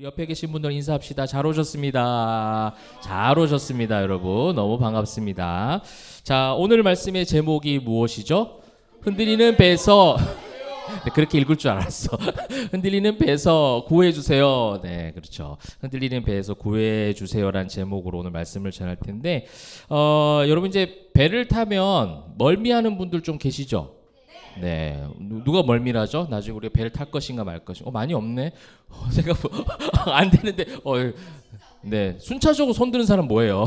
우리 옆에 계신 분들 인사합시다. 잘 오셨습니다. 잘 오셨습니다, 여러분. 너무 반갑습니다. 자, 오늘 말씀의 제목이 무엇이죠? 흔들리는 배에서 네, 그렇게 읽을 줄 알았어. 흔들리는 배에서 구해주세요. 네, 그렇죠. 흔들리는 배에서 구해주세요란 제목으로 오늘 말씀을 전할 텐데, 여러분 이제 배를 타면 멀미하는 분들 좀 계시죠? 네, 누가 멀미라죠? 나중에 우리가 배를 탈 것인가 말 것인가? 많이 없네. 생각보다 안 되는데, 네, 순차적으로 손 드는 사람 뭐예요?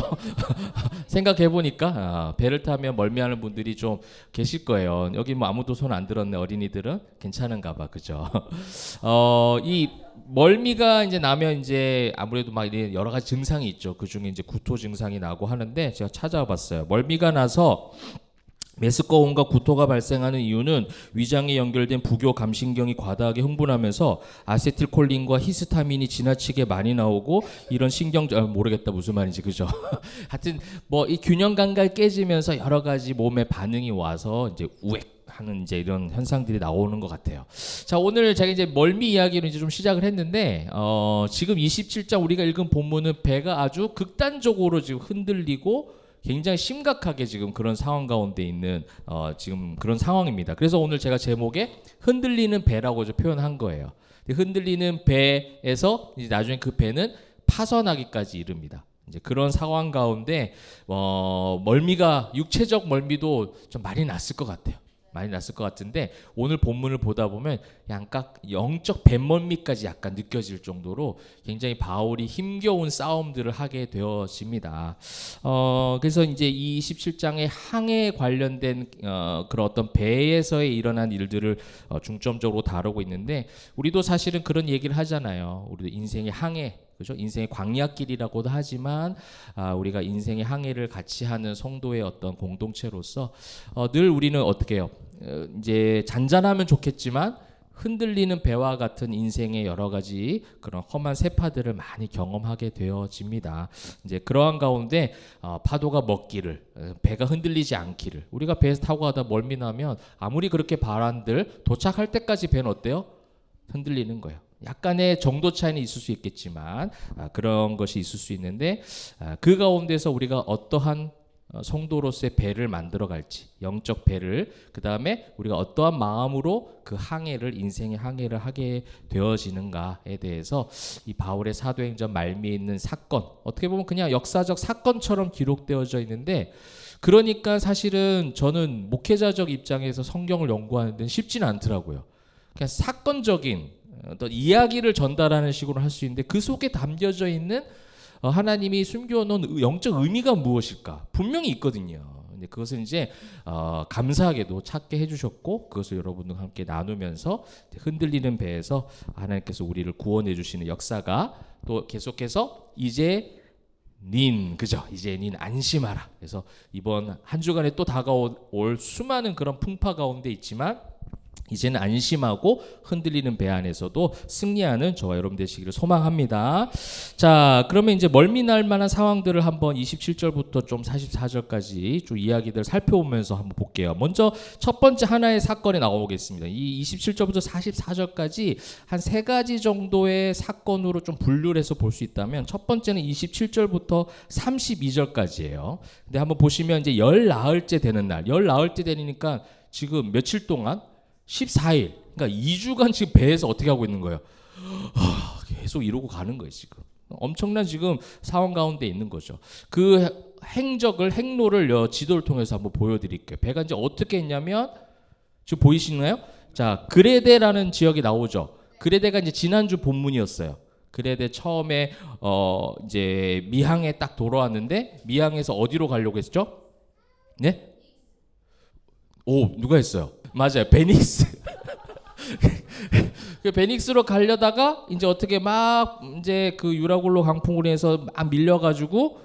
생각해 보니까 배를 타면 멀미하는 분들이 좀 계실 거예요. 여기 뭐 아무도 손 안 들었네. 어린이들은 괜찮은가 봐, 그죠? 이 멀미가 이제 나면 이제 아무래도 막 여러 가지 증상이 있죠. 그 중에 이제 구토 증상이 나고 하는데 제가 찾아봤어요. 멀미가 나서 메스꺼움과 구토가 발생하는 이유는 위장에 연결된 부교 감신경이 과다하게 흥분하면서 아세틸콜린과 히스타민이 지나치게 많이 나오고 이런 신경 모르겠다 무슨 말인지 그죠? 하여튼 뭐 이 균형 감각이 깨지면서 여러 가지 몸에 반응이 와서 이제 우액 하는 이제 이런 현상들이 나오는 것 같아요. 자, 오늘 제가 이제 멀미 이야기로 이제 좀 시작을 했는데 지금 27장 우리가 읽은 본문은 배가 아주 극단적으로 지금 흔들리고 굉장히 심각하게 지금 그런 상황 가운데 있는 지금 그런 상황입니다. 그래서 오늘 제가 제목에 흔들리는 배라고 표현한 거예요. 흔들리는 배에서 이제 나중에 그 배는 파선하기까지 이릅니다. 이제 그런 상황 가운데 멀미가 육체적 멀미도 좀 많이 났을 것 같아요. 많이 났을 것 같은데 오늘 본문을 보다 보면 약간 영적 뱃멀미까지 약간 느껴질 정도로 굉장히 바울이 힘겨운 싸움들을 하게 되어집니다. 그래서 이제 이 27장의 항해에 관련된 그런 어떤 배에서의 일어난 일들을 중점적으로 다루고 있는데 우리도 사실은 그런 얘기를 하잖아요. 우리도 인생의 항해 그죠? 인생의 광야길이라고도 하지만 우리가 인생의 항해를 같이 하는 성도의 어떤 공동체로서 늘 우리는 어떻게 해요? 이제 잔잔하면 좋겠지만 흔들리는 배와 같은 인생의 여러 가지 그런 험한 세파들을 많이 경험하게 되어집니다. 이제 그러한 가운데 파도가 먹기를 배가 흔들리지 않기를 우리가 배에서 타고 가다 멀미 나면 아무리 그렇게 바란들 도착할 때까지 배는 어때요? 흔들리는 거예요. 약간의 정도 차이는 있을 수 있겠지만 그런 것이 있을 수 있는데 그 가운데서 우리가 어떠한 성도로서의 배를 만들어 갈지 영적 배를 그 다음에 우리가 어떠한 마음으로 그 항해를 인생의 항해를 하게 되어지는가에 대해서 이 바울의 사도행전 말미에 있는 사건 어떻게 보면 그냥 역사적 사건처럼 기록되어져 있는데 그러니까 사실은 저는 목회자적 입장에서 성경을 연구하는 데는 쉽지는 않더라고요. 그냥 사건적인 어떤 이야기를 전달하는 식으로 할 수 있는데 그 속에 담겨져 있는 하나님이 숨겨놓은 영적 의미가 무엇일까 분명히 있거든요. 근데 그것을 이제 감사하게도 찾게 해주셨고 그것을 여러분들과 함께 나누면서 흔들리는 배에서 하나님께서 우리를 구원해 주시는 역사가 또 계속해서 이제 그죠? 이제 닌 안심하라. 그래서 이번 한 주간에 또 다가올 수많은 그런 풍파 가운데 있지만 이제는 안심하고 흔들리는 배 안에서도 승리하는 저와 여러분 되시기를 소망합니다. 자, 그러면 이제 멀미 날 만한 상황들을 한번 27절부터 좀 44절까지 좀 이야기들 살펴보면서 한번 볼게요. 먼저 첫 번째 하나의 사건이 나오겠습니다. 이 27절부터 44절까지 한 세 가지 정도의 사건으로 좀 분류를 해서 볼 수 있다면 첫 번째는 27절부터 32절까지예요. 근데 한번 보시면 이제 열 나흘째 되는 날, 열 나흘째 되니까 지금 며칠 동안 14일, 그러니까 2주간 지금 배에서 어떻게 하고 있는 거예요? 계속 이러고 가는 거예요 지금. 엄청난 지금 상황 가운데 있는 거죠. 그 행로를 지도를 통해서 한번 보여드릴게요. 배가 이제 어떻게 했냐면 지금 보이시나요? 자, 그레데라는 지역이 나오죠. 그레데가 이제 지난주 본문이었어요. 그레데 처음에 이제 미항에 딱 돌아왔는데 미항에서 어디로 가려고 했죠? 네? 오, 누가 했어요? 맞아요. 베닉스. 그 베닉스로 가려다가 이제 어떻게 막 이제 그 유라굴로 강풍으로 해서 막 밀려가지고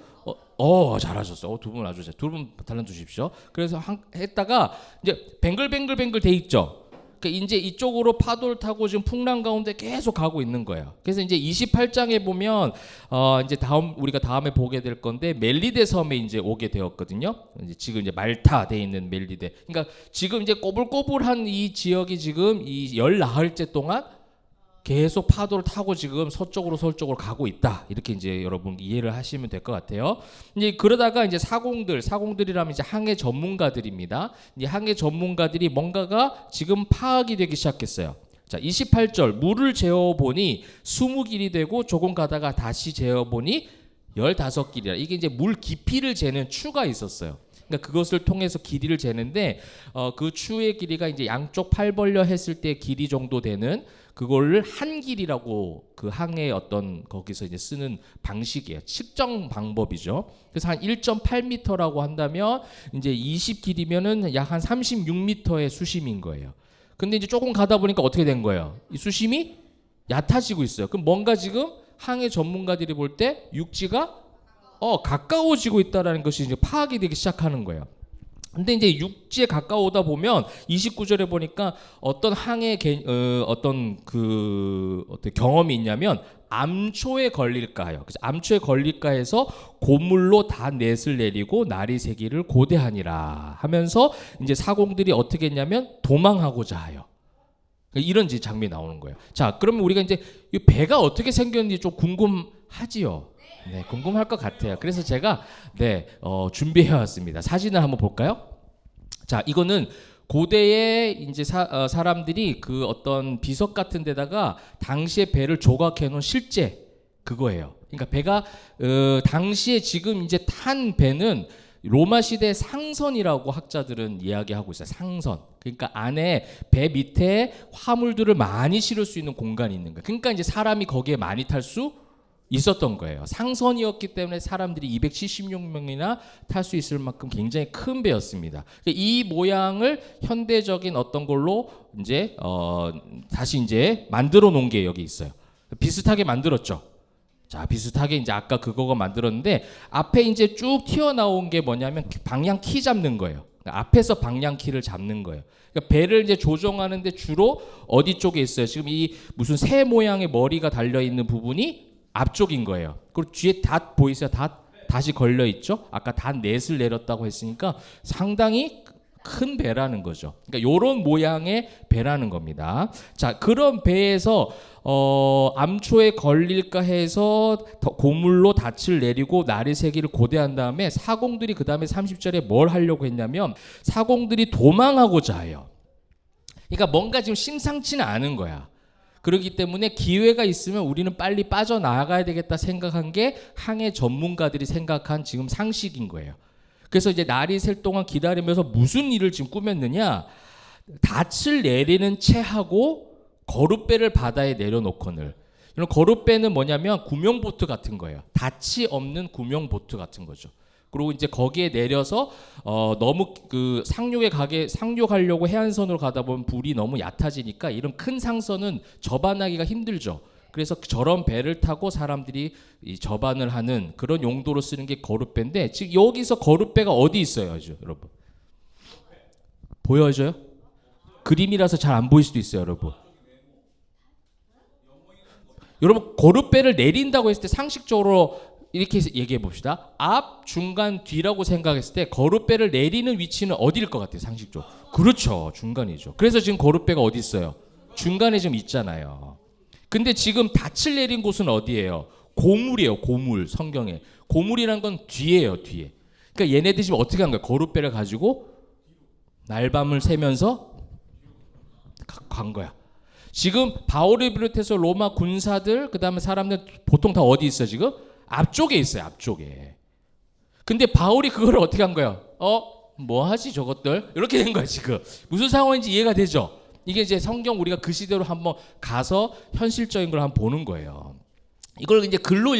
잘하셨어요. 두 분 아주 두 분 달란 주십시오. 그래서 했다가 이제 뱅글뱅글 돼 있죠. 그러니까 이제 이쪽으로 파도를 타고 지금 풍랑 가운데 계속 가고 있는 거예요. 그래서 이제 28장에 보면 이제 우리가 다음에 보게 될 건데 멜리데 섬에 이제 오게 되었거든요. 지금 이제 말타 돼 있는 멜리데. 그러니까 지금 이제 꼬불꼬불한 이 지역이 지금 이 열 나흘째 동안 계속 파도를 타고 지금 서쪽으로 가고 있다. 이렇게 이제 여러분 이해를 하시면 될 것 같아요. 이제 그러다가 이제 사공들이라면 이제 항해 전문가들입니다. 이 항해 전문가들이 뭔가가 지금 파악이 되기 시작했어요. 자, 28절 물을 재어보니 20길이 되고 조금 가다가 다시 재어보니 15길이라. 이게 이제 물 깊이를 재는 추가 있었어요. 그러니까 그것을 통해서 길이를 재는데 그 추의 길이가 이제 양쪽 팔 벌려 했을 때 길이 정도 되는 그거를 한 길이라고 그 항해 어떤 거기서 이제 쓰는 방식이에요. 측정 방법이죠. 그래서 한 1.8m라고 한다면 이제 20길이면은 약 한 36m의 수심인 거예요. 근데 이제 조금 가다 보니까 어떻게 된 거예요? 이 수심이 얕아지고 있어요. 그럼 뭔가 지금 항해 전문가들이 볼 때 육지가 가까워지고 있다라는 것이 이제 파악이 되기 시작하는 거예요. 근데 이제 육지에 가까우다 보면 29절에 보니까 어떤 어떤 경험이 있냐면 암초에 걸릴까요? 그래서 암초에 걸릴까 해서 고물로 다 넷을 내리고 날이 새기를 고대하니라 하면서 이제 사공들이 어떻게 했냐면 도망하고자 하여. 이런 장면이 나오는 거예요. 자, 그러면 우리가 이제 이 배가 어떻게 생겼는지 좀 궁금하지요? 네, 궁금할 것 같아요. 그래서 제가 준비해 왔습니다. 사진을 한번 볼까요? 자, 이거는 고대에 이제 사람들이 그 어떤 비석 같은 데다가 당시에 배를 조각해 놓은 실제 그거예요. 그러니까 배가 당시에 지금 이제 탄 배는 로마 시대 상선이라고 학자들은 이야기하고 있어요. 상선. 그러니까 안에 배 밑에 화물들을 많이 실을 수 있는 공간이 있는 거예요. 그러니까 이제 사람이 거기에 많이 탈 수 있었던 거예요. 상선이었기 때문에 사람들이 276명이나 탈 수 있을 만큼 굉장히 큰 배였습니다. 이 모양을 현대적인 어떤 걸로 이제 다시 이제 만들어 놓은 게 여기 있어요. 비슷하게 만들었죠. 자, 비슷하게 이제 아까 그거가 만들었는데 앞에 이제 쭉 튀어나온 게 뭐냐면 방향 키 잡는 거예요. 그러니까 앞에서 방향 키를 잡는 거예요. 그러니까 배를 이제 조정하는데 주로 어디 쪽에 있어요? 지금 이 무슨 새 모양의 머리가 달려 있는 부분이 앞쪽인 거예요. 그리고 뒤에 닷 보이세요? 다시 걸려 있죠? 아까 닷 넷을 내렸다고 했으니까 상당히 큰 배라는 거죠. 그러니까 이런 모양의 배라는 겁니다. 자, 그런 배에서 암초에 걸릴까 해서 고물로 닻을 내리고 날이 새기를 고대한 다음에 사공들이 그 다음에 30절에 뭘 하려고 했냐면 사공들이 도망하고자 해요. 그러니까 뭔가 지금 심상치는 않은 거야. 그렇기 때문에 기회가 있으면 우리는 빨리 빠져나가야 되겠다 생각한 게 항해 전문가들이 생각한 지금 상식인 거예요. 그래서 이제 날이 셀 동안 기다리면서 무슨 일을 지금 꾸몄느냐, 닻을 내리는 채하고 거룻배를 바다에 내려놓거늘. 이런 거룻배는 뭐냐면 구명보트 같은 거예요. 닻이 없는 구명보트 같은 거죠. 그리고 이제 거기에 내려서 너무 그 상륙하려고 해안선으로 가다 보면 불이 너무 얕아지니까 이런 큰 상선은 접안하기가 힘들죠. 그래서 저런 배를 타고 사람들이 이 접안을 하는 그런 용도로 쓰는 게 거룻배인데 지금 여기서 거룻배가 어디 있어요, 여러분? 보여져요? 그림이라서 잘 안 보일 수도 있어요, 여러분. 여러분 거룻배를 내린다고 했을 때 상식적으로 이렇게 얘기해 봅시다. 앞, 중간, 뒤라고 생각했을 때 거룻배를 내리는 위치는 어디일 것 같아요, 상식적으로? 그렇죠, 중간이죠. 그래서 지금 거룻배가 어디 있어요? 중간에 좀 있잖아요. 근데 지금 닻을 내린 곳은 어디예요? 고물이에요, 고물. 성경에 고물이란 건 뒤에요, 뒤에. 그러니까 얘네들이 지금 어떻게 한 거예요? 거룻배를 가지고 날밤을 새면서 간 거야. 지금 바울을 비롯해서 로마 군사들 그다음에 사람들 보통 다 어디 있어요, 지금? 앞쪽에 있어요, 앞쪽에. 근데 바울이 그걸 어떻게 한 거예요? 뭐 하지 저것들? 이렇게 된 거야, 지금. 무슨 상황인지 이해가 되죠? 이게 이제 성경 우리가 그 시대로 한번 가서 현실적인 걸 한번 보는 거예요. 이걸 이제 글로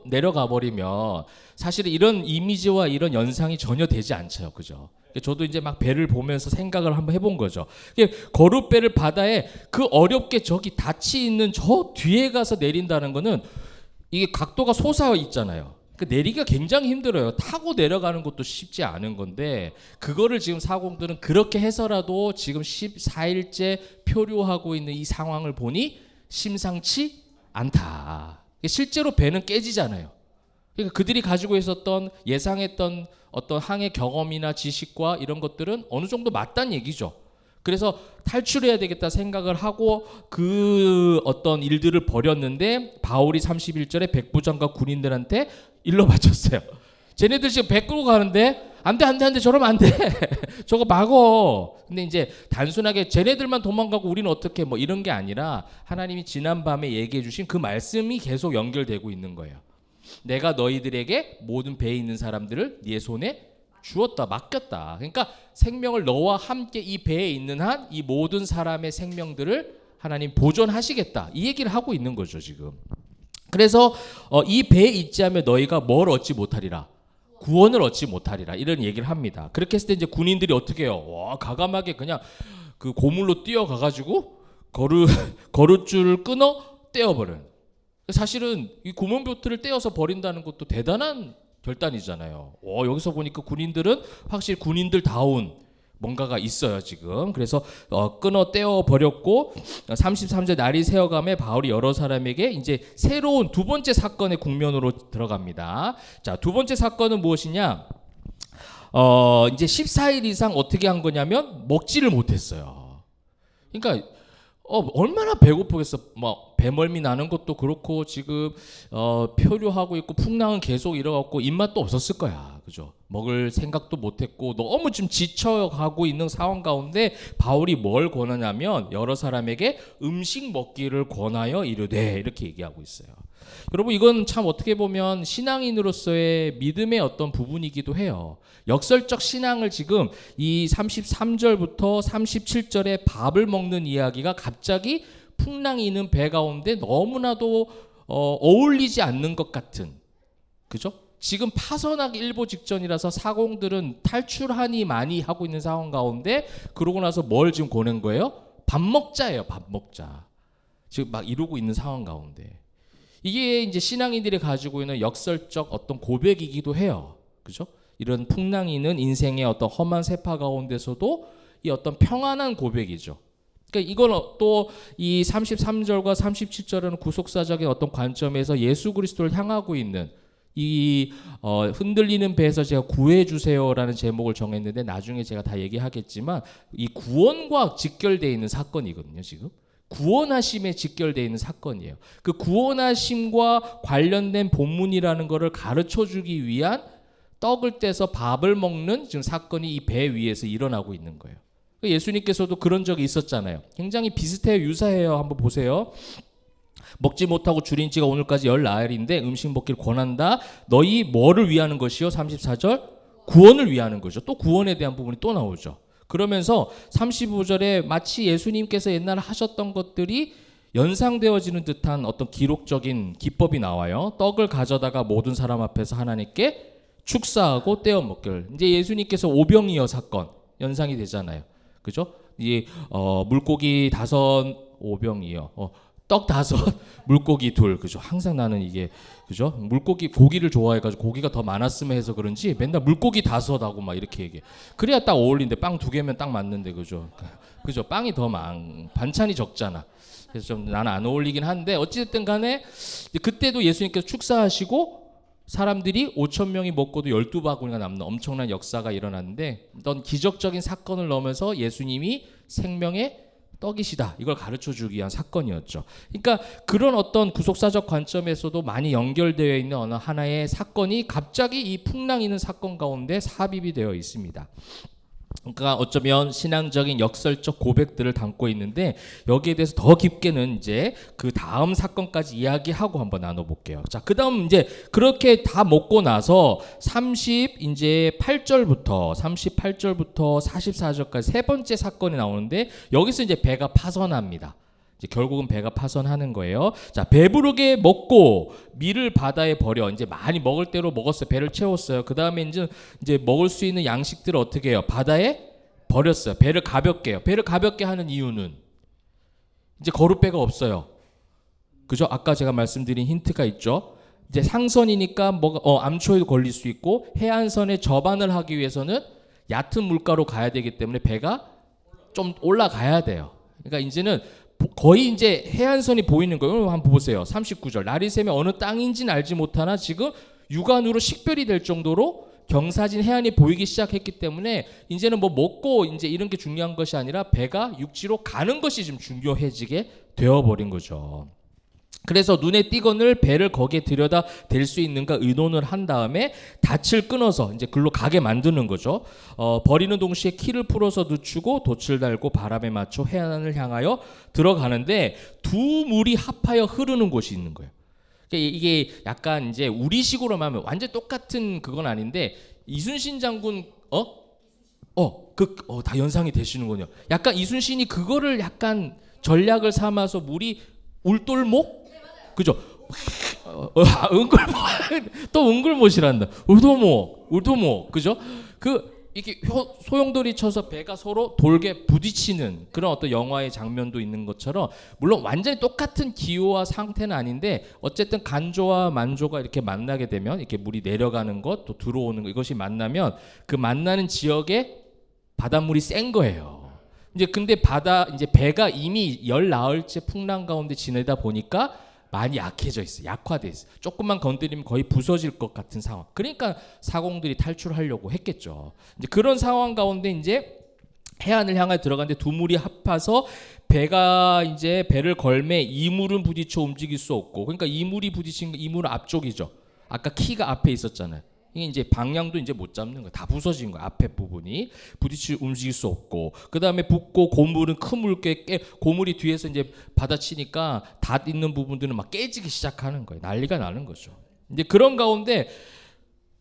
내려가 버리면 사실은 이런 이미지와 이런 연상이 전혀 되지 않죠, 그죠? 저도 이제 막 배를 보면서 생각을 한번 해본 거죠. 거룻배를 바다에 그 어렵게 저기 닻이 있는 저 뒤에 가서 내린다는 거는 이게 각도가 솟아 있잖아요. 내리기가 굉장히 힘들어요. 타고 내려가는 것도 쉽지 않은 건데 그거를 지금 사공들은 그렇게 해서라도 지금 14일째 표류하고 있는 이 상황을 보니 심상치 않다. 실제로 배는 깨지잖아요. 그러니까 그들이 가지고 있었던 예상했던 어떤 항해 경험이나 지식과 이런 것들은 어느 정도 맞다는 얘기죠. 그래서 탈출해야 되겠다 생각을 하고 그 어떤 일들을 벌였는데 바울이 31절에 백부장과 군인들한테 일러 바쳤어요. 쟤네들 지금 배 끌고 가는데 안 돼, 저러면 안 돼. 저거 막어. 근데 이제 단순하게 쟤네들만 도망가고 우리는 어떻게 뭐 이런 게 아니라 하나님이 지난밤에 얘기해 주신 그 말씀이 계속 연결되고 있는 거예요. 내가 너희들에게 모든 배에 있는 사람들을 네 손에 주었다, 맡겼다. 그러니까 생명을 너와 함께 이 배에 있는 한 이 모든 사람의 생명들을 하나님 보존하시겠다. 이 얘기를 하고 있는 거죠, 지금. 그래서 이 배에 있지 않으면 너희가 뭘 얻지 못하리라. 구원을 얻지 못하리라. 이런 얘기를 합니다. 그렇게 했을 때 이제 군인들이 어떻게 해요? 와, 가감하게 그냥 그 고물로 뛰어가 가지고 거룻줄을 끊어 떼어버려요. 사실은 이 고문보트를 떼어서 버린다는 것도 대단한 결단이잖아요. 여기서 보니까 군인들은 확실히 군인들다운 뭔가가 있어요 지금. 그래서 끊어 떼어 버렸고 33절 날이 새어감에 바울이 여러 사람에게 이제 새로운 두 번째 사건의 국면으로 들어갑니다. 자, 두 번째 사건은 무엇이냐? 이제 14일 이상 어떻게 한 거냐면 먹지를 못했어요. 그러니까 얼마나 배고프겠어. 뭐 배멀미 나는 것도 그렇고 지금 표류하고 있고 풍랑은 계속 일어났고 입맛도 없었을 거야. 그죠? 먹을 생각도 못했고 너무 좀 지쳐가고 있는 상황 가운데 바울이 뭘 권하냐면 여러 사람에게 음식 먹기를 권하여 이르되 이렇게 얘기하고 있어요. 여러분 이건 참 어떻게 보면 신앙인으로서의 믿음의 어떤 부분이기도 해요. 역설적 신앙을 지금 이 33절부터 37절에 밥을 먹는 이야기가 갑자기 풍랑이 있는 배 가운데 너무나도 어울리지 않는 것 같은, 그죠? 지금 파선하기 일보 직전이라서 사공들은 탈출하니 많이 하고 있는 상황 가운데 그러고 나서 뭘 지금 권한 거예요? 밥 먹자예요. 밥 먹자. 지금 막 이러고 있는 상황 가운데 이게 이제 신앙인들이 가지고 있는 역설적 어떤 고백이기도 해요. 그죠? 이런 풍랑이 있는 인생의 어떤 험한 세파 가운데서도 이 어떤 평안한 고백이죠. 그러니까 이건 또 이 33절과 37절은 구속사적인 어떤 관점에서 예수 그리스도를 향하고 있는 이 흔들리는 배에서 제가 구해주세요라는 제목을 정했는데 나중에 제가 다 얘기하겠지만 이 구원과 직결되어 있는 사건이거든요. 지금 구원하심에 직결되어 있는 사건이에요. 그 구원하심과 관련된 본문이라는 것을 가르쳐주기 위한 떡을 떼서 밥을 먹는 지금 사건이 이 배 위에서 일어나고 있는 거예요. 예수님께서도 그런 적이 있었잖아요. 굉장히 비슷해요. 유사해요. 한번 보세요. 먹지 못하고 줄인 지가 오늘까지 10나흘인데 음식 먹기를 권한다. 너희 뭐를 위하는 것이요? 34절 구원을 위하는 거죠. 또 구원에 대한 부분이 또 나오죠. 그러면서 35절에 마치 예수님께서 옛날에 하셨던 것들이 연상되어지는 듯한 어떤 기록적인 기법이 나와요. 떡을 가져다가 모든 사람 앞에서 하나님께 축사하고 떼어 먹기를. 이제 예수님께서 오병이어 사건 연상이 되잖아요. 그죠? 이 물고기 5 오병이어. 떡 5 물고기 2. 그죠? 항상 나는 이게 그죠? 물고기 고기를 좋아해가지고 고기가 더 많았으면 해서 그런지 맨날 물고기 5하고 막 이렇게 얘기해. 그래야 딱 어울린데 빵 2개면 딱 맞는데 그죠? 그죠? 빵이 더 반찬이 적잖아. 그래서 좀 나는 안 어울리긴 한데 어찌됐든 간에 그때도 예수님께서 축사하시고 사람들이 5,000명이 먹고도 12바구니가 남는 엄청난 역사가 일어났는데 어떤 기적적인 사건을 넣으면서 예수님이 생명의 떡이시다 이걸 가르쳐주기 위한 사건이었죠. 그러니까 그런 어떤 구속사적 관점에서도 많이 연결되어 있는 어느 하나의 사건이 갑자기 이 풍랑 있는 사건 가운데 삽입이 되어 있습니다. 그러니까 어쩌면 신앙적인 역설적 고백들을 담고 있는데 여기에 대해서 더 깊게는 이제 그 다음 사건까지 이야기하고 한번 나눠볼게요. 자, 그 다음 이제 그렇게 다 먹고 나서 38절부터 44절까지 세 번째 사건이 나오는데 여기서 이제 배가 파선합니다. 결국은 배가 파선하는 거예요. 자, 배부르게 먹고 밀을 바다에 버려. 이제 많이 먹을 대로 먹었어요. 배를 채웠어요. 그 다음에 이제 먹을 수 있는 양식들을 어떻게 해요? 바다에 버렸어요. 배를 가볍게 해요. 배를 가볍게 하는 이유는 이제 거룻배가 없어요. 그죠? 아까 제가 말씀드린 힌트가 있죠. 이제 상선이니까 암초에도 걸릴 수 있고 해안선에 접안을 하기 위해서는 얕은 물가로 가야 되기 때문에 배가 좀 올라가야 돼요. 그러니까 이제는 거의 이제 해안선이 보이는 거예요. 한번 보세요. 39절 날이 새면 어느 땅인지는 알지 못하나 지금 육안으로 식별이 될 정도로 경사진 해안이 보이기 시작했기 때문에 이제는 뭐 먹고 이제 이런 게 중요한 것이 아니라 배가 육지로 가는 것이 좀 중요해지게 되어버린 거죠. 그래서 눈에 띄거늘 배를 거기에 들여다 댈 수 있는가 의논을 한 다음에 닻을 끊어서 이제 글로 가게 만드는 거죠. 버리는 동시에 키를 풀어서 늦추고 돛을 달고 바람에 맞춰 해안을 향하여 들어가는데 두 물이 합하여 흐르는 곳이 있는 거예요. 이게 약간 이제 우리식으로 하면 완전 똑같은 그건 아닌데 이순신 장군 다 연상이 되시는군요. 약간 이순신이 그거를 약간 전략을 삼아서 물이 울돌목 그죠? 또 은글못이란다. 울도목 그죠? 이게 소용돌이 쳐서 배가 서로 돌게 부딪히는 그런 어떤 영화의 장면도 있는 것처럼 물론 완전히 똑같은 기호와 상태는 아닌데 어쨌든 간조와 만조가 이렇게 만나게 되면 이렇게 물이 내려가는 것 또 들어오는 것 이것이 만나면 그 만나는 지역에 바닷물이 센 거예요. 이제 근데 이제 배가 이미 열 나흘째 풍랑 가운데 지내다 보니까 많이 약해져 있어, 약화돼 있어. 조금만 건드리면 거의 부서질 것 같은 상황. 그러니까 사공들이 탈출하려고 했겠죠. 이제 그런 상황 가운데 이제 해안을 향해 들어가는데 두 물이 합해서 배가 이제 배를 걸매 이물은 부딪혀 움직일 수 없고, 그러니까 이물이 부딪힌 이물은 앞쪽이죠. 아까 키가 앞에 있었잖아요. 이게 이제 방향도 이제 못 잡는 거야. 다 부서진 거야. 앞에 부분이 부딪히 움직일 수 없고, 그 다음에 붓고 고물은 큰 물개 고물이 뒤에서 이제 받아치니까 닷 있는 부분들은 막 깨지기 시작하는 거예요. 난리가 나는 거죠. 이제 그런 가운데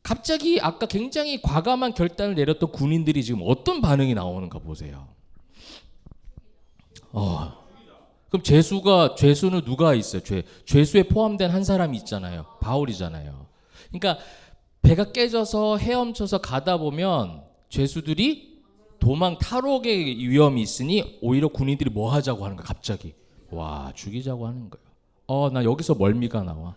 갑자기 아까 굉장히 과감한 결단을 내렸던 군인들이 지금 어떤 반응이 나오는가 보세요. 그럼 죄수는 누가 있어요? 죄수에 포함된 한 사람이 있잖아요. 바울이잖아요. 그러니까 배가 깨져서 헤엄쳐서 가다 보면 죄수들이 탈옥의 위험이 있으니 오히려 군인들이 뭐 하자고 하는 거야. 갑자기 죽이자고 하는 거예요. 나 여기서 멀미가 나와.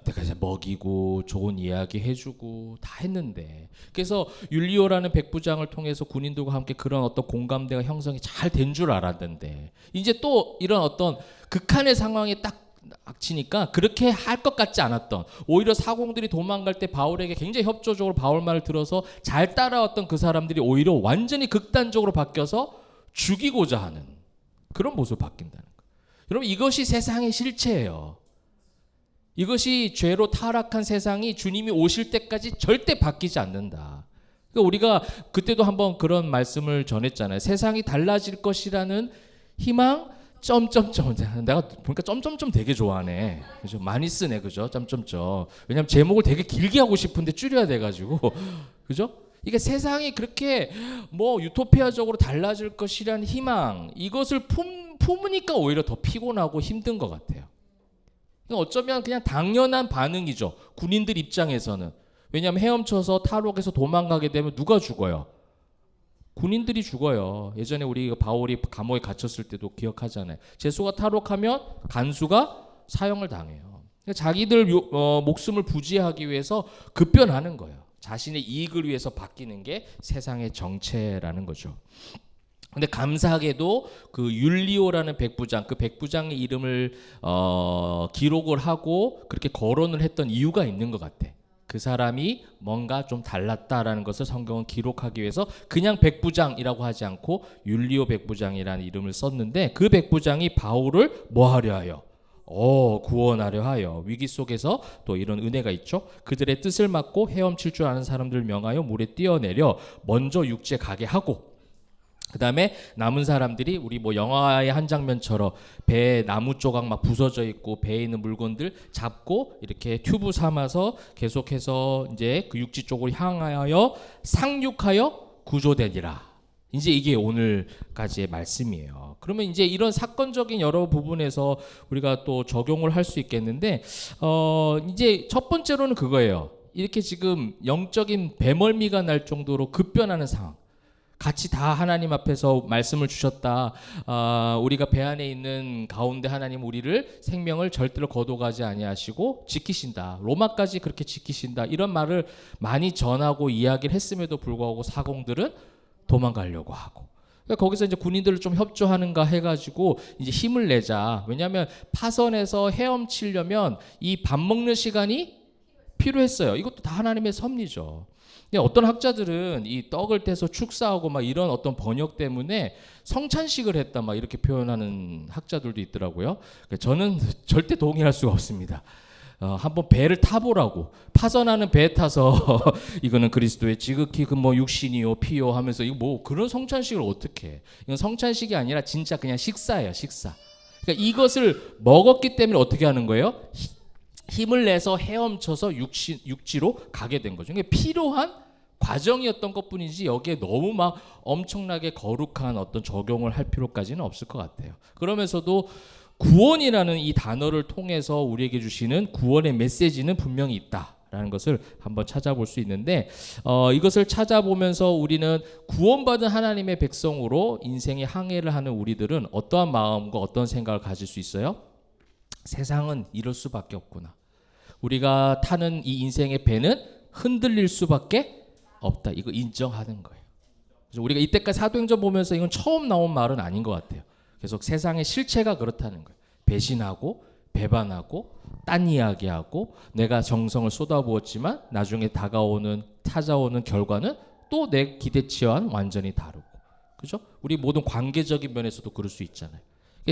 내가 이제 먹이고 좋은 이야기 해주고 다 했는데, 그래서 율리오라는 백부장을 통해서 군인들과 함께 그런 어떤 공감대가 형성이 잘 된 줄 알았는데 이제 또 이런 어떤 극한의 상황에 딱 치니까 그렇게 할 것 같지 않았던, 오히려 사공들이 도망갈 때 바울에게 굉장히 협조적으로 바울 말을 들어서 잘 따라왔던 그 사람들이 오히려 완전히 극단적으로 바뀌어서 죽이고자 하는 그런 모습을 바뀐다는 거예요. 여러분, 이것이 세상의 실체예요. 이것이 죄로 타락한 세상이 주님이 오실 때까지 절대 바뀌지 않는다. 그러니까 우리가 그때도 한번 그런 말씀을 전했잖아요. 세상이 달라질 것이라는 희망 점점점. 내가 보니까 점점점 되게 좋아하네. 그죠? 많이 쓰네, 그죠? 점점점. 왜냐면 제목을 되게 길게 하고 싶은데 줄여야 돼가지고, 그죠? 이게 세상이 그렇게 뭐 유토피아적으로 달라질 것이라는 희망, 이것을 품으니까 오히려 더 피곤하고 힘든 것 같아요. 어쩌면 그냥 당연한 반응이죠. 군인들 입장에서는. 왜냐하면 헤엄쳐서 탈옥에서 도망가게 되면 누가 죽어요? 군인들이 죽어요. 예전에 우리 바울이 감옥에 갇혔을 때도 기억하잖아요. 죄수가 탈옥하면 간수가 사형을 당해요. 그러니까 자기들 목숨을 부지하기 위해서 급변하는 거예요. 자신의 이익을 위해서 바뀌는 게 세상의 정체라는 거죠. 근데 감사하게도 그 율리오라는 백부장, 그 백부장의 이름을 기록을 하고 그렇게 거론을 했던 이유가 있는 것 같아. 그 사람이 뭔가 좀 달랐다라는 것을 성경은 기록하기 위해서 그냥 백부장이라고 하지 않고 율리오 백부장이라는 이름을 썼는데, 그 백부장이 바울을 뭐 하려 하여? 구원하려 하여. 위기 속에서 또 이런 은혜가 있죠. 그들의 뜻을 막고 헤엄칠 줄 아는 사람들을 명하여 물에 뛰어내려 먼저 육지에 가게 하고, 그 다음에 남은 사람들이 우리 뭐 영화의 한 장면처럼 배에 나무 조각 막 부서져 있고 배에 있는 물건들 잡고 이렇게 튜브 삼아서 계속해서 이제 그 육지 쪽으로 향하여 상륙하여 구조되니라. 이제 이게 오늘까지의 말씀이에요. 그러면 이제 이런 사건적인 여러 부분에서 우리가 또 적용을 할 수 있겠는데, 이제 첫 번째로는 그거예요. 이렇게 지금 영적인 배멀미가 날 정도로 급변하는 상황. 같이 다 하나님 앞에서 말씀을 주셨다. 우리가 배 안에 있는 가운데 하나님 우리를 생명을 절대로 거둬가지 아니하시고 지키신다. 로마까지 그렇게 지키신다. 이런 말을 많이 전하고 이야기를 했음에도 불구하고 사공들은 도망가려고 하고. 그러니까 거기서 이제 군인들을 좀 협조하는가 해가지고 이제 힘을 내자. 왜냐하면 파선에서 헤엄치려면 이 밥 먹는 시간이 필요했어요. 이것도 다 하나님의 섭리죠. 근데 어떤 학자들은 이 떡을 떼서 축사하고 막 이런 어떤 번역 때문에 성찬식을 했다 막 이렇게 표현하는 학자들도 있더라고요. 저는 절대 동의할 수가 없습니다. 한번 배를 타보라고, 파선하는 배에 타서 이거는 그리스도의 지극히 그 뭐 육신이요 피요 하면서 이거 뭐 그런 성찬식을 어떻게 해? 이건 성찬식이 아니라 진짜 그냥 식사예요, 식사. 그러니까 이것을 먹었기 때문에 어떻게 하는 거예요? 힘을 내서 헤엄쳐서 육지로 가게 된 거죠. 그러니까 필요한 과정이었던 것뿐이지 여기에 너무 막 엄청나게 거룩한 어떤 적용을 할 필요까지는 없을 것 같아요. 그러면서도 구원이라는 이 단어를 통해서 우리에게 주시는 구원의 메시지는 분명히 있다라는 것을 한번 찾아볼 수 있는데, 이것을 찾아보면서 우리는 구원받은 하나님의 백성으로 인생의 항해를 하는 우리들은 어떠한 마음과 어떤 생각을 가질 수 있어요? 세상은 이럴 수밖에 없구나. 우리가 타는 이 인생의 배는 흔들릴 수밖에 없다. 이거 인정하는 거예요. 그래서 우리가 이때까지 사도행전 보면서 이건 처음 나온 말은 아닌 것 같아요. 계속 세상의 실체가 그렇다는 거예요. 배신하고 배반하고 딴 이야기하고 내가 정성을 쏟아부었지만 나중에 찾아오는 결과는 또 내 기대치와는 완전히 다르고, 그죠? 우리 모든 관계적인 면에서도 그럴 수 있잖아요.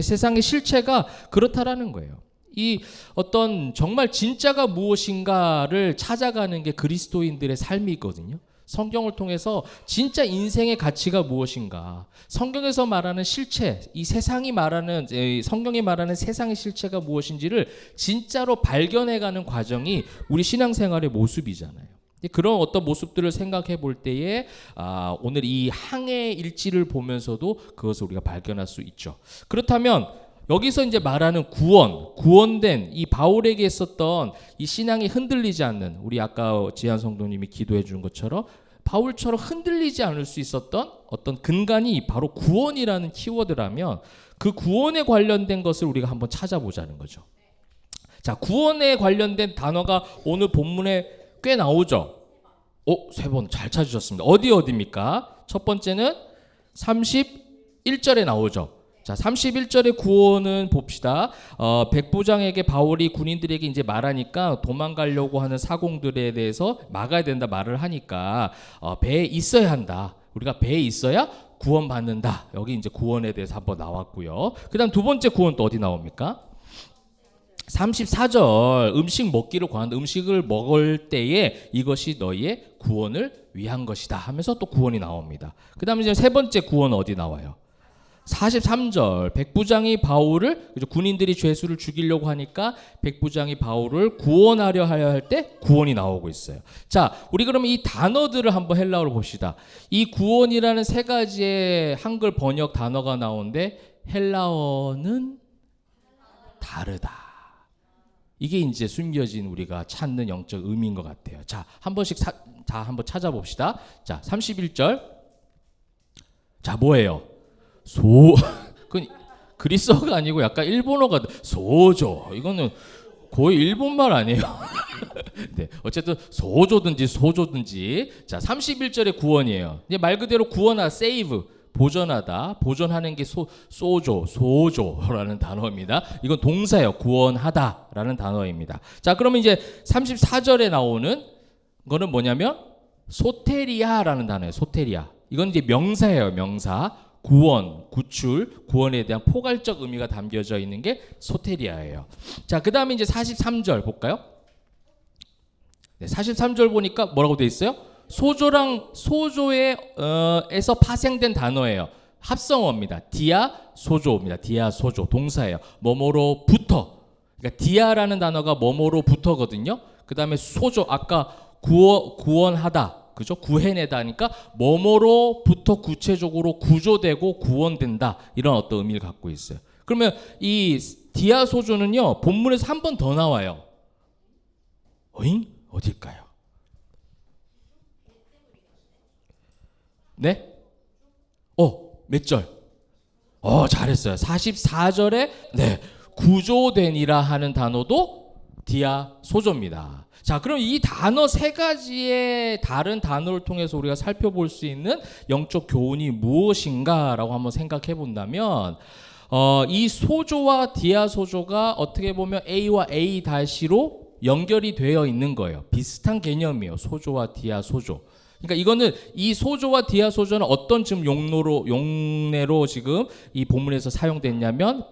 세상의 실체가 그렇다라는 거예요. 이 어떤 정말 진짜가 무엇인가를 찾아가는 게 그리스도인들의 삶이거든요. 성경을 통해서 진짜 인생의 가치가 무엇인가, 성경에서 말하는 실체, 이 세상이 말하는, 성경이 말하는 세상의 실체가 무엇인지를 진짜로 발견해가는 과정이 우리 신앙생활의 모습이잖아요. 그런 어떤 모습들을 생각해 볼 때에 오늘 이 항해 일지를 보면서도 그것을 우리가 발견할 수 있죠. 그렇다면 여기서 이제 말하는 구원된 이 바울에게 있었던 이 신앙이 흔들리지 않는, 우리 아까 지한 성도님이 기도해 준 것처럼 바울처럼 흔들리지 않을 수 있었던 어떤 근간이 바로 구원이라는 키워드라면, 그 구원에 관련된 것을 우리가 한번 찾아보자는 거죠. 자, 구원에 관련된 단어가 오늘 본문에 꽤 나오죠. 3번 잘 찾으셨습니다. 어디입니까? 첫 번째는 31절에 나오죠. 자, 31절의 구원은 봅시다. 백부장에게 바울이 군인들에게 이제 말하니까 도망가려고 하는 사공들에 대해서 막아야 된다 말을 하니까 배에 있어야 한다. 우리가 배에 있어야 구원받는다. 여기 이제 구원에 대해서 한번 나왔고요. 그다음 두 번째 구원 또 어디 나옵니까? 34절 음식 먹기를 권한다. 음식을 먹을 때에 이것이 너희의 구원을 위한 것이다 하면서 또 구원이 나옵니다. 그다음에 이제 세 번째 구원 어디 나와요? 43절 백부장이 바울을, 군인들이 죄수를 죽이려고 하니까 백부장이 바울을 구원하려 할 때 구원이 나오고 있어요. 자, 우리 그러면 이 단어들을 한번 헬라어로 봅시다. 이 구원이라는 세 가지의 한글 번역 단어가 나오는데 헬라어는 다르다. 이게 이제 숨겨진 우리가 찾는 영적 의미인 것 같아요. 자, 한 번씩 한번 찾아봅시다. 자, 31절. 자, 뭐예요? 그 그리스어가 아니고 약간 일본어가 소조. 이거는 거의 일본말 아니에요. 네, 어쨌든 소조든지. 자, 31절의 구원이에요. 이제 말 그대로 구원하다, save, 보존하다, 보존하는 게 소조라는 단어입니다. 이건 동사예요. 구원하다라는 단어입니다. 자, 그러면 이제 34절에 나오는 거는 뭐냐면 소테리아라는 단어예요. 소테리아. 이건 이제 명사예요. 명사. 구원, 구출, 구원에 대한 포괄적 의미가 담겨져 있는 게 소테리아예요. 자, 그 다음에 이제 43절 볼까요? 네, 43절 보니까 뭐라고 돼 있어요? 소조에서 파생된 단어예요. 합성어입니다. 디아소조입니다. 디아소조 동사예요. 뭐뭐로부터. 그러니까 디아라는 단어가 뭐뭐로부터거든요. 그 다음에 소조, 아까 구원하다. 그죠? 구해내다 하니까 뭐뭐로부터 구체적으로 구조되고 구원된다. 이런 어떤 의미를 갖고 있어요. 그러면 이 디아소조는요, 본문에서 한 번 더 나와요. 어딜까요? 네? 몇 절? 잘했어요. 44절에 네, 구조되니라 하는 단어도 디아소조입니다. 자, 그럼 이 단어 세 가지의 다른 단어를 통해서 우리가 살펴볼 수 있는 영적 교훈이 무엇인가라고 한번 생각해 본다면, 이 소조와 디아소조가 어떻게 보면 A와 A-로 연결이 되어 있는 거예요. 비슷한 개념이에요. 소조와 디아소조. 그러니까 이거는 이 소조와 디아소조는 어떤 지금 용례로 지금 이 본문에서 사용됐냐면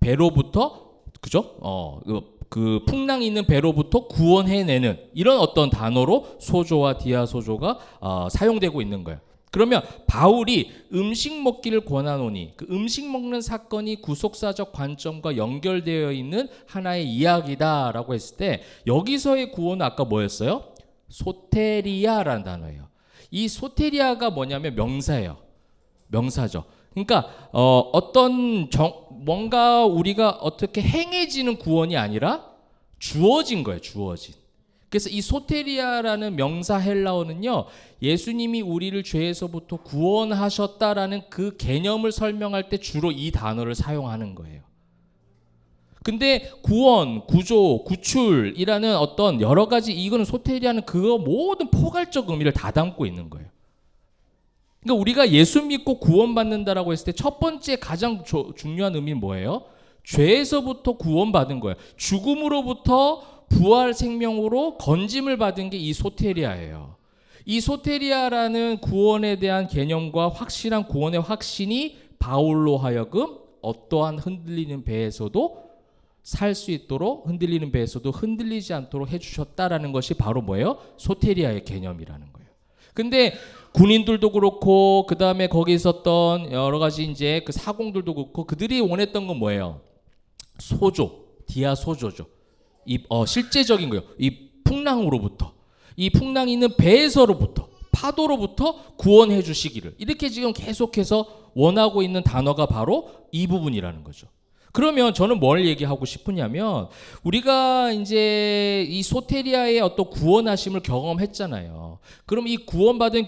배로부터 그죠? 그 풍랑이 있는 배로부터 구원해내는 이런 어떤 단어로 소조와 디아소조가 사용되고 있는 거예요. 그러면 바울이 음식 먹기를 권하노니 그 음식 먹는 사건이 구속사적 관점과 연결되어 있는 하나의 이야기다라고 했을 때 여기서의 구원은 아까 뭐였어요? 소테리아라는 단어예요. 이 소테리아가 뭐냐면 명사예요. 명사죠. 그러니까 뭔가 우리가 어떻게 행해지는 구원이 아니라 주어진 거예요. 주어진. 그래서 이 소테리아라는 명사 헬라어는요, 예수님이 우리를 죄에서부터 구원하셨다라는 그 개념을 설명할 때 주로 이 단어를 사용하는 거예요. 근데 구원, 구조, 구출이라는 어떤 여러 가지 이거는 소테리아는 그거 모든 포괄적 의미를 다 담고 있는 거예요. 그러니까 우리가 예수 믿고 구원받는다라고 했을 때 첫 번째 가장 중요한 의미는 뭐예요? 죄에서부터 구원받은 거예요. 죽음으로부터 부활 생명으로 건짐을 받은 게 이 소테리아예요. 이 소테리아라는 구원에 대한 개념과 확실한 구원의 확신이 바울로 하여금 어떠한 흔들리는 배에서도 살 수 있도록 흔들리는 배에서도 흔들리지 않도록 해주셨다라는 것이 바로 뭐예요? 소테리아의 개념이라는 거예요. 근데 군인들도 그렇고 그 다음에 거기 있었던 여러 가지 이제 그 사공들도 그렇고 그들이 원했던 건 뭐예요? 소조, 디아소조죠. 실제적인 거예요. 이 풍랑으로부터, 이 풍랑이 있는 배에서로부터, 파도로부터 구원해 주시기를 이렇게 지금 계속해서 원하고 있는 단어가 바로 이 부분이라는 거죠. 그러면 저는 뭘 얘기하고 싶으냐면 우리가 이제 이 소테리아의 어떤 구원하심을 경험했잖아요. 그럼 이 구원받은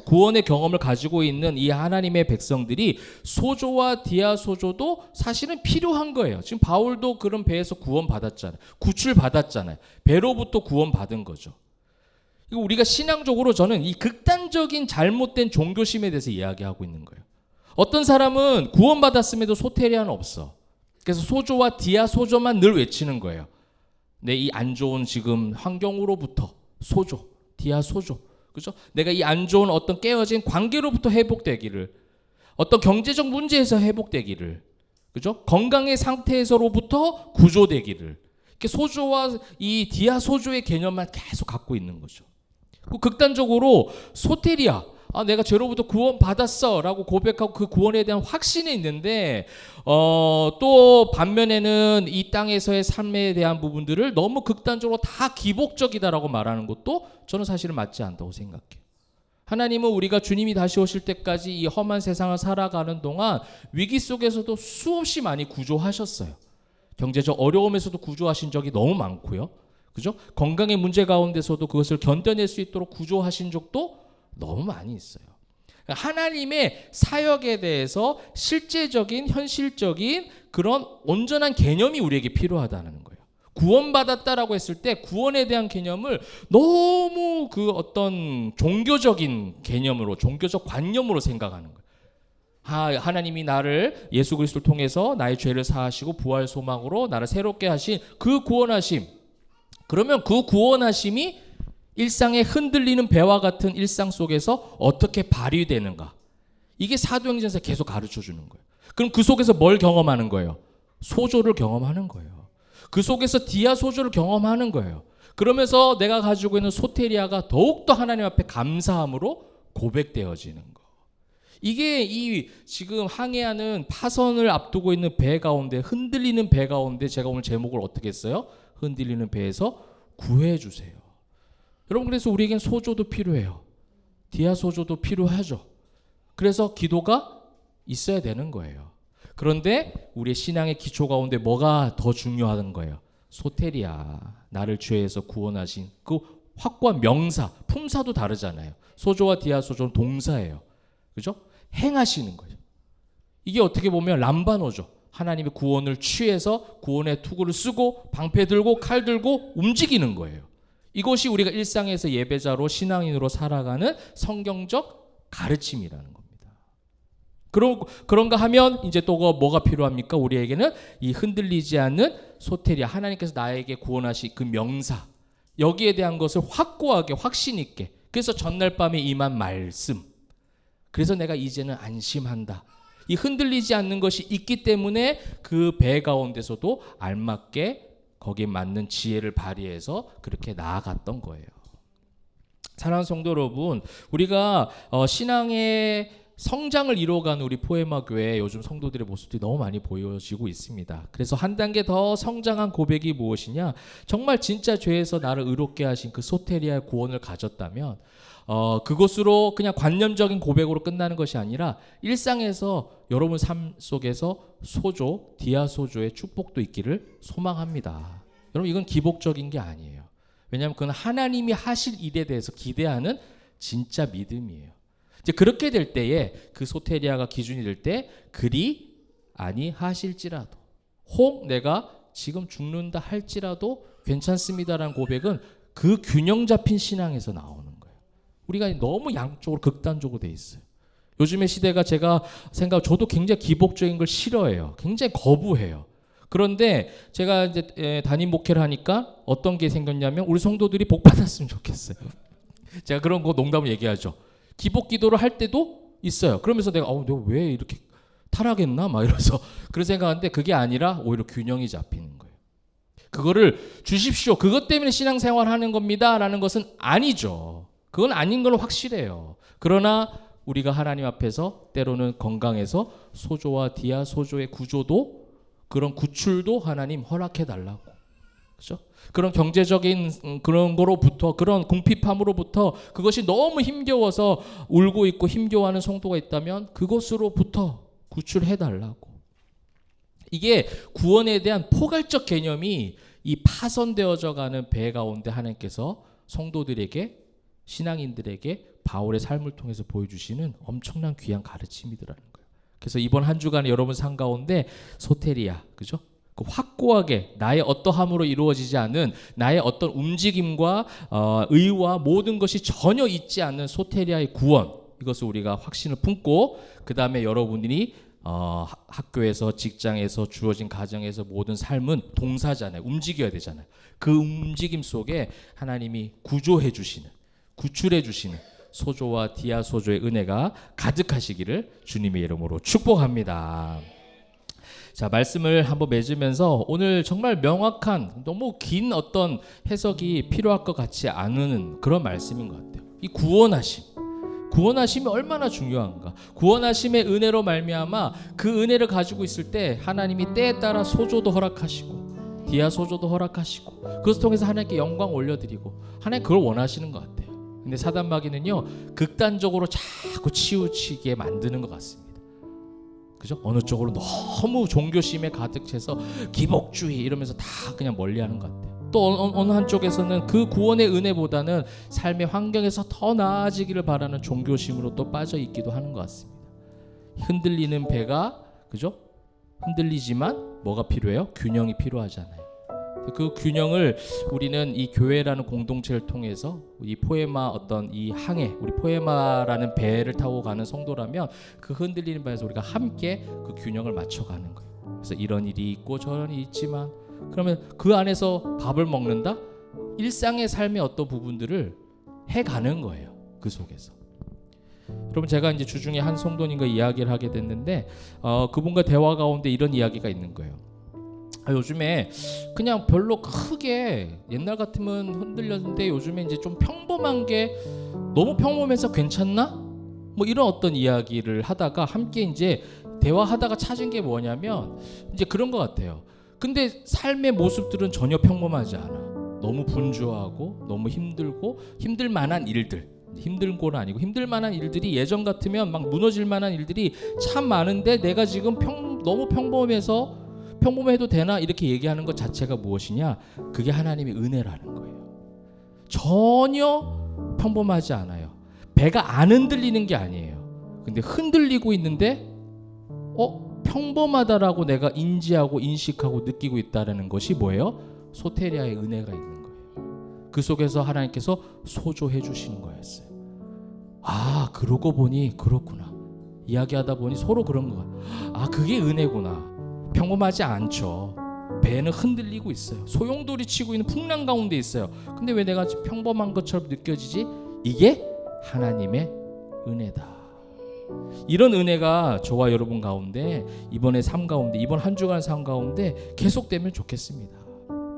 구원의 경험을 가지고 있는 이 하나님의 백성들이 소조와 디아소조도 사실은 필요한 거예요. 지금 바울도 그런 배에서 구원받았잖아요. 구출받았잖아요. 배로부터 구원받은 거죠. 우리가 신앙적으로 저는 이 극단적인 잘못된 종교심에 대해서 이야기하고 있는 거예요. 어떤 사람은 구원받았음에도 소테리아는 없어. 그래서 소조와 디아소조만 늘 외치는 거예요. 내 이 안 좋은 지금 환경으로부터 소조, 디아소조, 그죠? 내가 이 안 좋은 어떤 깨어진 관계로부터 회복되기를, 어떤 경제적 문제에서 회복되기를, 그죠? 건강의 상태에서로부터 구조되기를. 이렇게 소조와 이 디아소조의 개념만 계속 갖고 있는 거죠. 극단적으로 소테리아, 내가 죄로부터 구원받았어 라고 고백하고 그 구원에 대한 확신이 있는데 또 반면에는 이 땅에서의 삶에 대한 부분들을 너무 극단적으로 다 기복적이다라고 말하는 것도 저는 사실은 맞지 않다고 생각해요. 하나님은 우리가 주님이 다시 오실 때까지 이 험한 세상을 살아가는 동안 위기 속에서도 수없이 많이 구조하셨어요. 경제적 어려움에서도 구조하신 적이 너무 많고요. 그죠? 건강의 문제 가운데서도 그것을 견뎌낼 수 있도록 구조하신 적도 너무 많이 있어요. 하나님의 사역에 대해서 실제적인 현실적인 그런 온전한 개념이 우리에게 필요하다는 거예요. 구원받았다라고 했을 때 구원에 대한 개념을 너무 그 어떤 종교적인 개념으로, 종교적 관념으로 생각하는 거예요. 하나님이 나를 예수 그리스도를 통해서 나의 죄를 사하시고 부활 소망으로 나를 새롭게 하신 그 구원하심. 그러면 그 구원하심이 일상의 흔들리는 배와 같은 일상 속에서 어떻게 발휘되는가? 이게 사도행전에서 계속 가르쳐 주는 거예요. 그럼 그 속에서 뭘 경험하는 거예요? 소조를 경험하는 거예요. 그 속에서 디아소조를 경험하는 거예요. 그러면서 내가 가지고 있는 소테리아가 더욱더 하나님 앞에 감사함으로 고백되어지는 거. 이게 이 지금 항해하는 파선을 앞두고 있는 배 가운데, 흔들리는 배 가운데 제가 오늘 제목을 어떻게 했어요? 흔들리는 배에서 구해 주세요. 여러분, 그래서 우리에겐 소조도 필요해요. 디아소조도 필요하죠. 그래서 기도가 있어야 되는 거예요. 그런데 우리의 신앙의 기초 가운데 뭐가 더 중요한 거예요? 소테리아, 나를 죄에서 구원하신 그 확고한 명사, 품사도 다르잖아요. 소조와 디아소조는 동사예요. 그죠? 행하시는 거예요. 이게 어떻게 보면 람바노죠. 하나님의 구원을 취해서 구원의 투구를 쓰고 방패 들고 칼 들고 움직이는 거예요. 이것이 우리가 일상에서 예배자로 신앙인으로 살아가는 성경적 가르침이라는 겁니다. 그런가 하면 이제 또 뭐가 필요합니까? 우리에게는 이 흔들리지 않는 소테리아, 하나님께서 나에게 구원하신 그 명사, 여기에 대한 것을 확고하게 확신 있게. 그래서 전날 밤에 임한 말씀. 그래서 내가 이제는 안심한다. 이 흔들리지 않는 것이 있기 때문에 그 배 가운데서도 알맞게 거기에 맞는 지혜를 발휘해서 그렇게 나아갔던 거예요. 사랑하는 성도 여러분, 우리가 신앙의 성장을 이루어가는 우리 포에마 교회 요즘 성도들의 모습들이 너무 많이 보여지고 있습니다. 그래서 한 단계 더 성장한 고백이 무엇이냐? 정말 진짜 죄에서 나를 의롭게 하신 그 소테리아의 구원을 가졌다면 그것으로 그냥 관념적인 고백으로 끝나는 것이 아니라 일상에서 여러분 삶 속에서 소조, 디아소조의 축복도 있기를 소망합니다. 여러분 이건 기복적인 게 아니에요. 왜냐하면 그건 하나님이 하실 일에 대해서 기대하는 진짜 믿음이에요. 이제 그렇게 될 때에 그 소테리아가 기준이 될 때 그리 아니하실지라도 혹 내가 지금 죽는다 할지라도 괜찮습니다라는 고백은 그 균형 잡힌 신앙에서 나오는 거예요. 우리가 너무 양쪽으로 극단적으로 돼 있어요. 요즘의 시대가 제가 저도 굉장히 기복적인 걸 싫어해요. 굉장히 거부해요. 그런데 제가 이제 담임 목회를 하니까 어떤 게 생겼냐면 우리 성도들이 복 받았으면 좋겠어요. 제가 그런 거 농담을 얘기하죠. 기복 기도를 할 때도 있어요. 그러면서 내가 내가 왜 이렇게 타락했나 막 이러면서 그런 생각하는데 그게 아니라 오히려 균형이 잡히는 거예요. 그거를 주십시오. 그것 때문에 신앙생활 하는 겁니다라는 것은 아니죠. 그건 아닌 걸로 확실해요. 그러나 우리가 하나님 앞에서 때로는 건강해서 소조와 디아소조의 구조도 그런 구출도 하나님 허락해 달라고. 그렇죠? 그런 경제적인 그런 거로부터 그런 궁핍함으로부터 그것이 너무 힘겨워서 울고 있고 힘겨워하는 성도가 있다면 그것으로부터 구출해 달라고. 이게 구원에 대한 포괄적 개념이 이 파손되어져 가는 배 가운데 하나님께서 성도들에게 신앙인들에게 바울의 삶을 통해서 보여주시는 엄청난 귀한 가르침이더라는 거예요. 그래서 이번 한 주간에 여러분 삶 가운데 소테리아, 그죠? 확고하게 나의 어떠함으로 이루어지지 않은 나의 어떤 움직임과 의와 모든 것이 전혀 있지 않는 소테리아의 구원, 이것을 우리가 확신을 품고 그 다음에 여러분들이 학교에서 직장에서 주어진 가정에서 모든 삶은 동사잖아요. 움직여야 되잖아요. 그 움직임 속에 하나님이 구조해 주시는, 구출해 주시는 소조와 디아소조의 은혜가 가득하시기를 주님의 이름으로 축복합니다. 자, 말씀을 한번 맺으면서 오늘 정말 명확한 너무 긴 어떤 해석이 필요할 것 같지 않은 그런 말씀인 것 같아요. 이 구원하심이 얼마나 중요한가. 구원하심의 은혜로 말미암아 그 은혜를 가지고 있을 때 하나님이 때에 따라 소조도 허락하시고 디아소조도 허락하시고 그것을 통해서 하나님께 영광 올려드리고 하나님 그걸 원하시는 것 같아요. 근데 사단마귀는요 극단적으로 자꾸 치우치게 만드는 것 같습니다. 그죠? 어느 쪽으로 너무 종교심에 가득 차서 기복주의 이러면서 다 그냥 멀리하는 것 같아요. 또 어느 한쪽에서는 그 구원의 은혜보다는 삶의 환경에서 더 나아지기를 바라는 종교심으로 또 빠져 있기도 하는 것 같습니다. 흔들리는 배가, 그죠? 흔들리지만 뭐가 필요해요? 균형이 필요하잖아요. 그 균형을 우리는 이 교회라는 공동체를 통해서 이 포에마 어떤 이 항해, 우리 포에마라는 배를 타고 가는 성도라면 그 흔들리는 바에서 우리가 함께 그 균형을 맞춰가는 거예요. 그래서 이런 일이 있고 저런 일이 있지만 그러면 그 안에서 밥을 먹는다? 일상의 삶의 어떤 부분들을 해가는 거예요. 그 속에서. 여러분 제가 이제 주중에 한 성도님과 이야기를 하게 됐는데 그분과 대화 가운데 이런 이야기가 있는 거예요. 요즘에 그냥 별로 크게 옛날 같으면 흔들렸는데 요즘에 이제 좀 평범한 게 너무 평범해서 괜찮나? 뭐 이런 어떤 이야기를 하다가 함께 이제 대화하다가 찾은 게 뭐냐면 이제 그런 것 같아요. 근데 삶의 모습들은 전혀 평범하지 않아. 너무 분주하고 너무 힘들고 힘들 만한 일들, 힘든 건 아니고 힘들 만한 일들이 예전 같으면 막 무너질 만한 일들이 참 많은데 내가 지금 너무 평범해도 되나 이렇게 얘기하는 것 자체가 무엇이냐? 그게 하나님의 은혜라는 거예요. 전혀 평범하지 않아요. 배가 안 흔들리는 게 아니에요. 근데 흔들리고 있는데 평범하다라고 내가 인지하고 인식하고 느끼고 있다는 것이 뭐예요? 소테리아의 은혜가 있는 거예요. 그 속에서 하나님께서 소조해 주시는 거였어요. 아, 그러고 보니 그렇구나. 이야기하다 보니 서로 그런 거야. 아, 그게 은혜구나. 평범하지 않죠. 배는 흔들리고 있어요. 소용돌이 치고 있는 풍랑 가운데 있어요. 근데 왜 내가 평범한 것처럼 느껴지지? 이게 하나님의 은혜다. 이런 은혜가 저와 여러분 가운데 이번의 삶 가운데, 이번 한 주간 삶 가운데 계속되면 좋겠습니다.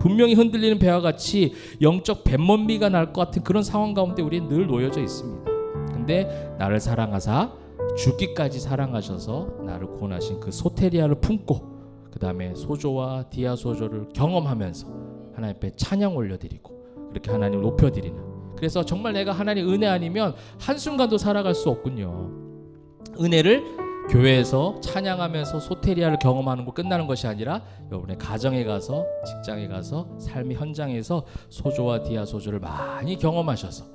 분명히 흔들리는 배와 같이 영적 뱃멀미가 날 것 같은 그런 상황 가운데 우리는 늘 놓여져 있습니다. 근데 나를 사랑하사 죽기까지 사랑하셔서 나를 구원하신 그 소테리아를 품고 그 다음에 소조와 디아소조를 경험하면서 하나님 앞에 찬양 올려드리고 그렇게 하나님을 높여드리는, 그래서 정말 내가 하나님 은혜 아니면 한순간도 살아갈 수 없군요. 은혜를 교회에서 찬양하면서 소테리아를 경험하는 거 끝나는 것이 아니라 여러분의 가정에 가서, 직장에 가서, 삶의 현장에서 소조와 디아소조를 많이 경험하셔서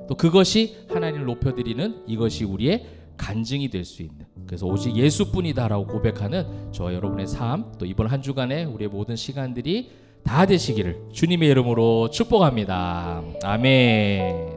또 그것이 하나님을 높여드리는, 이것이 우리의 간증이 될 수 있는, 그래서 오직 예수뿐이다라고 고백하는 저와 여러분의 삶, 또 이번 한 주간에 우리의 모든 시간들이 다 되시기를 주님의 이름으로 축복합니다. 아멘.